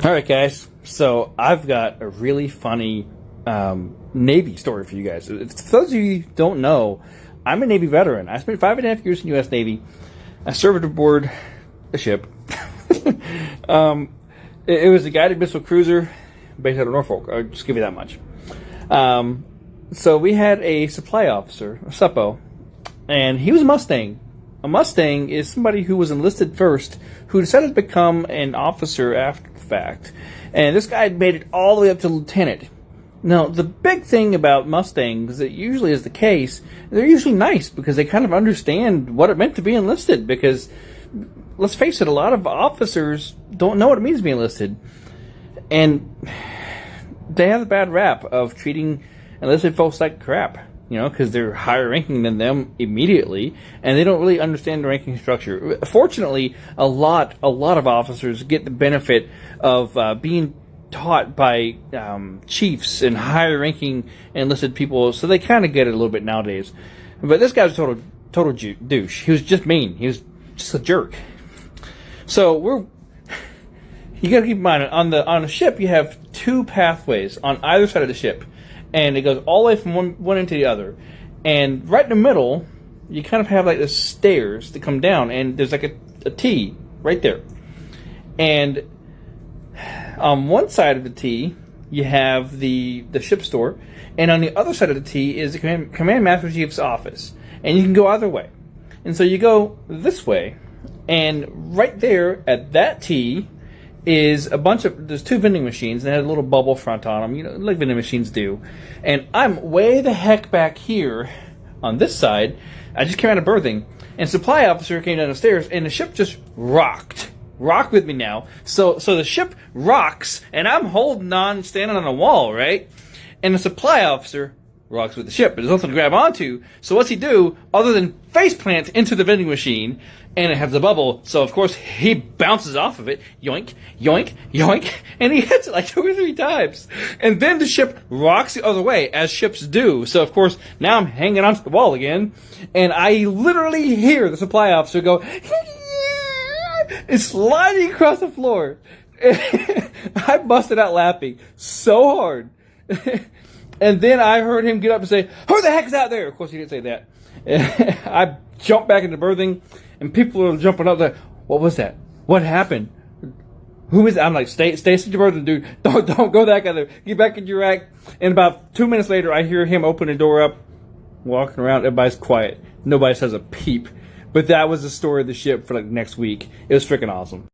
All right, guys. So I've got a really funny Navy story for you guys. For those of you who don't know, I'm a Navy veteran. I spent 5.5 years in the U.S. Navy. I served aboard a ship. It was a guided missile cruiser based out of Norfolk. I'll just give you that much. So we had a supply officer, a suppo, and he was a Mustang. A Mustang is somebody who was enlisted first, who decided to become an officer after the fact. And this guy made it all the way up to lieutenant. Now, the big thing about Mustangs, that usually is the case, they're usually nice because they kind of understand what it meant to be enlisted. Because, let's face it, a lot of officers don't know what it means to be enlisted. And they have the bad rap of treating enlisted folks like crap. You know, because they're higher ranking than them immediately, and they don't really understand the ranking structure. Fortunately, a lot of officers get the benefit of being taught by chiefs and higher ranking enlisted people, so they kind of get it a little bit nowadays. But this guy's a total douche. He was just mean. He was just a jerk. So you got to keep in mind, on a ship you have two pathways on either side of the ship. And it goes all the way from one end to the other. And right in the middle, you kind of have like the stairs that come down. And there's like a T right there. And on one side of the T, you have the ship store. And on the other side of the T is the Command Master Chief's office. And you can go either way. And so you go this way. And right there at that T is there's two vending machines, and they had a little bubble front on them, you know, like vending machines do. And I'm way the heck back here on this side. I just came out of berthing, and supply officer came down the stairs, and the ship just rocked. Rock with me now. So the ship rocks, and I'm holding on, standing on a wall, right? And the supply officer rocks with the ship, but there's nothing to grab onto. So what's he do other than face plant into the vending machine? And it has the bubble, so of course he bounces off of it, yoink, yoink, yoink, and he hits it like 2 or 3 times. And then the ship rocks the other way, as ships do. So of course, now I'm hanging onto the wall again, and I literally hear the supply officer go, and sliding across the floor. I busted out laughing so hard. And then I heard him get up and say, "Who the heck's out there?" Of course, he didn't say that. I jumped back into berthing, and people are jumping up like, "What was that? What happened? Who is that?" I'm like, stay at your berthing, dude. Don't go back out there. Get back in your rack." And about 2 minutes later, I hear him open the door up, walking around. Everybody's quiet. Nobody says a peep. But that was the story of the ship for like next week. It was freaking awesome.